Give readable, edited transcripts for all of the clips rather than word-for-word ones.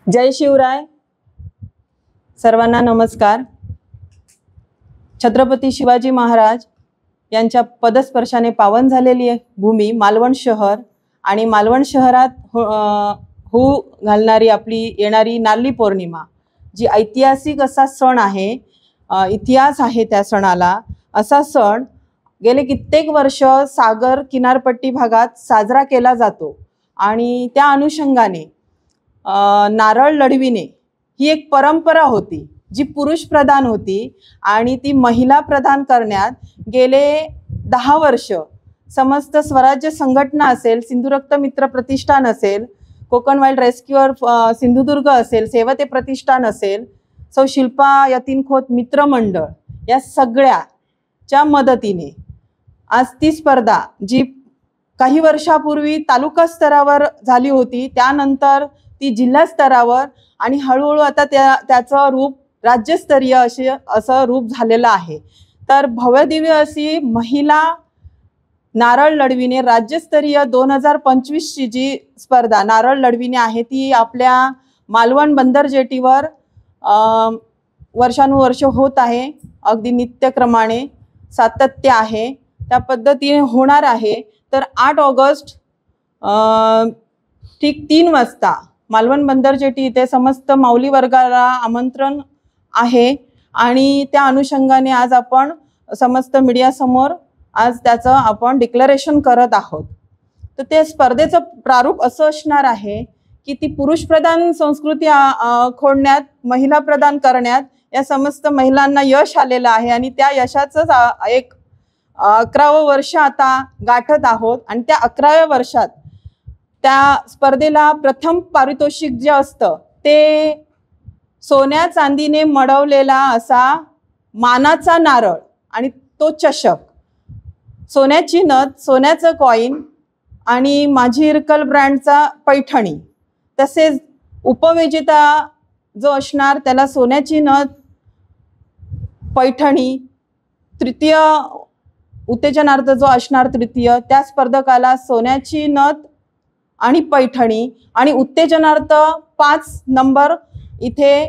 जय शिवराय. सर्वांना नमस्कार. छत्रपती शिवाजी महाराज यांच्या पदस्पर्शाने पावन झालेली भूमी मालवण शहर आणि मालवण शहरात होऊ घालणारी आपली येणारी नारळी पौर्णिमा, जी ऐतिहासिक असा सण आहे, इतिहास आहे त्या सणाला. असा सण गेले कित्येक वर्ष सागर किनारपट्टी भागात साजरा केला जातो आणि त्या अनुषंगाने नारळ लढविणे ही एक परंपरा होती, जी पुरुष प्रधान होती आणि ती महिला प्रधान करण्यात गेले 10 वर्ष समस्त स्वराज्य संघटना असेल, सिंधुरक्त मित्र प्रतिष्ठान असेल, कोकण वाईल्ड रेस्क्युअर सिंधुदुर्ग असेल, सेवते प्रतिष्ठान असेल, सौ शिल्पा यतीन खोत मित्र मंडळ, या सगळ्याच्या मदतीने आज ती स्पर्धा जी काही वर्षापूर्वी तालुका स्तरावर झाली होती, त्यानंतर ती जिल्हा स्तरावर आणि हळूहळू आता त्याचं रूप राज्यस्तरीय असं रूप झालेलं आहे. तर भव्यदिव्य अशी महिला नारळ लढविणे राज्यस्तरीय 2025 ची जी स्पर्धा नारळ लढविणे आहे, ती आपल्या मालवण बंदर जेटीवर वर्षानुवर्ष होत आहे. अगदी नित्यक्रमाने सातत्य आहे, त्या पद्धतीने होणार आहे. तर 8 ऑगस्ट ठीक 3 वाजता मालवण बंदर जेटी इथे समस्त माऊली वर्गाला आमंत्रण आहे आणि त्या अनुषंगाने आज आपण समस्त मीडिया समोर आज त्याचं आपण डिक्लेरेशन करत आहोत. तर ते स्पर्धेचं प्रारूप असं असणार आहे की ती पुरुष प्रधान संस्कृती खोडण्यात, महिला प्रदान करण्यात या समस्त महिलांना यश आलेलं आहे आणि त्या यशाचं एक 11वं वर्ष आता गाठत आहोत. आणि त्या 11व्या वर्षात त्या स्पर्धेला प्रथम पारितोषिक जे असतं ते सोन्या चांदीने मडवलेला असा मानाचा नारळ आणि तो चषक, सोन्याची नथ, सोन्याचं कॉइन आणि माझी इरकल ब्रँडचा पैठणी, तसेच उपविजेता जो असणार त्याला सोन्याची नथ, पैठणी, तृतीय उत्तेजनार्थ जो असणार तृतीय, त्या स्पर्धकाला सोन्याची नथ आणि पैठणी आणि उत्तेजनार्थ 5 नंबर इथे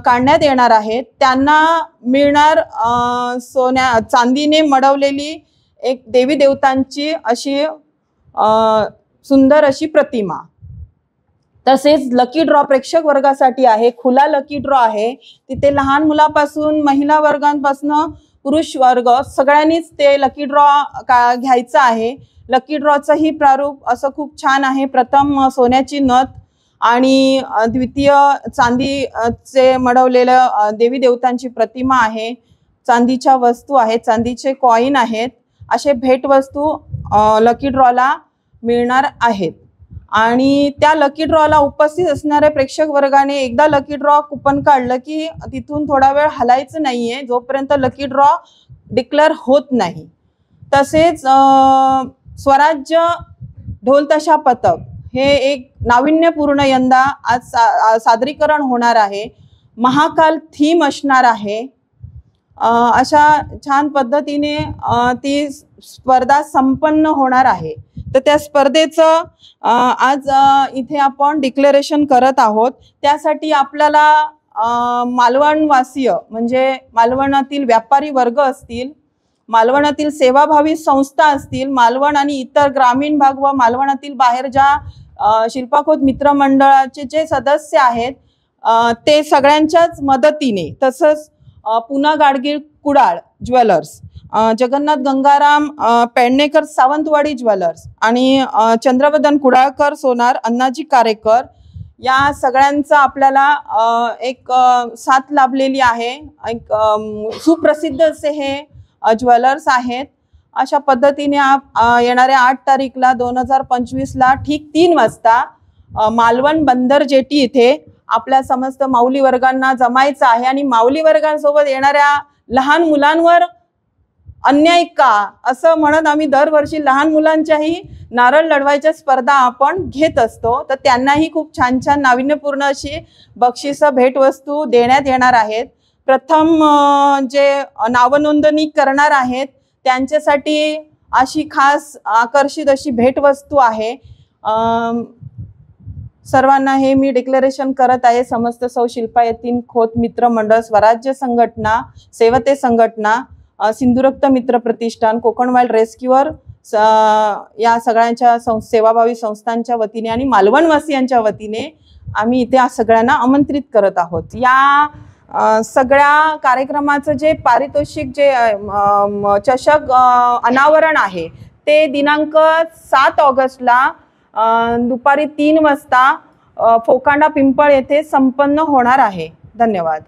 काढण्यात येणार आहेत. त्यांना मिळणार चांदीने मडवलेली एक देवी देवतांची अशी सुंदर अशी प्रतिमा. तसेच लकी ड्रॉ प्रेक्षक वर्गासाठी आहे, खुला लकी ड्रॉ आहे. तिथे लहान मुलापासून महिला वर्गांपासून पुरुष वर्ग सगळ्यांनीच ते लकी ड्रॉ घ्यायचं आहे. लकी ड्रॉचंही प्रारूप असं खूप छान आहे. प्रथम सोन्याची नथ आणि द्वितीय चांदीचे मडवलेलं देवी देवतांची प्रतिमा आहे. चांदीच्या वस्तू आहेत, चांदीचे कॉइन आहेत. असे भेटवस्तू लकी ड्रॉला मिळणार आहेत. आणि त्या लकी ड्रॉला उपस्थित असणाऱ्या प्रेक्षक वर्गाने एकदा लकी ड्रॉ कुपन काढलं की तिथून थोडा वेळ हलायचं नाहीये जोपर्यंत लकी ड्रॉ डिक्लेअर होत नाही. तसेच स्वराज्य ढोल ताशा पथक हे एक नाविन्यपूर्ण यंदा आज सादरीकरण होणार आहे. महाकाल थीम असणार आहे. अशा छान पद्धतीने ती स्पर्धा संपन्न होणार आहे. तर त्या स्पर्धेचं आज इथे आपण डिक्लेरेशन करत आहोत. त्यासाठी आपल्याला मालवणवासीय म्हणजे मालवणातील व्यापारी वर्ग असतील, मालवणातील सेवाभावी संस्था असतील, मालवण आणि इतर ग्रामीण भाग व मालवणातील बाहेर ज्या शिल्पाखोत मित्र मंडळाचे जे सदस्य आहेत ते सगळ्यांच्याच मदतीने, तसंच पुना गाडगीळ कुडाळ ज्वेलर्स, जगन्नाथ गंगाराम पेडणेकर सावंतवाडी ज्वेलर्स आणि चंद्रवदन कुडाळकर सोनार, अण्णाजी कारेकर, या सगळ्यांचा आपल्याला एक साथ लाभलेली आहे. एक सुप्रसिद्ध असे हे ज्वेलर्स आहेत. अशा पद्धतीने येणाऱ्या 8 तारीखला 2025ला ठीक 3 वाजता मालवण बंदर जेटी इथे आपल्या समस्त माऊली वर्गांना जमायचं आहे. आणि माऊली वर्गांसोबत येणाऱ्या लहान मुलांवर अन्याय का असं म्हणत आम्ही दरवर्षी लहान मुलांच्याही नारळ लढवायच्या स्पर्धा आपण घेत असतो. तर त्यांनाही खूप छान छान नाविन्यपूर्ण अशी बक्षिसं भेटवस्तू देण्यात येणार आहेत. प्रथम जे नावनोंदणी करणार आहेत त्यांच्यासाठी अशी खास आकर्षित अशी भेटवस्तू आहे. सर्वांना हे मी डिक्लेरेशन करत आहे। समस्त सौ शिल्पा यतीन खोत मित्र मंडळ, स्वराज्य संघटना, सेवते संघटना, सिंधुरक्त मित्र प्रतिष्ठान, कोकण वाईल्ड रेस्क्यूअर या सगळ्यांच्या सेवाभावी संस्थांच्या वतीने आणि मालवणवासियांच्या वतीने आम्ही इथे सगळ्यांना आमंत्रित करत आहोत। या सगळ्या कार्यक्रमाचं जे पारितोषिक जे चषक अनावरण आहे ते दिनांक 7 ऑगस्टला दुपारी 3 वाजता फोकांडा पिंपळ येथे संपन्न होणार आहे। धन्यवाद।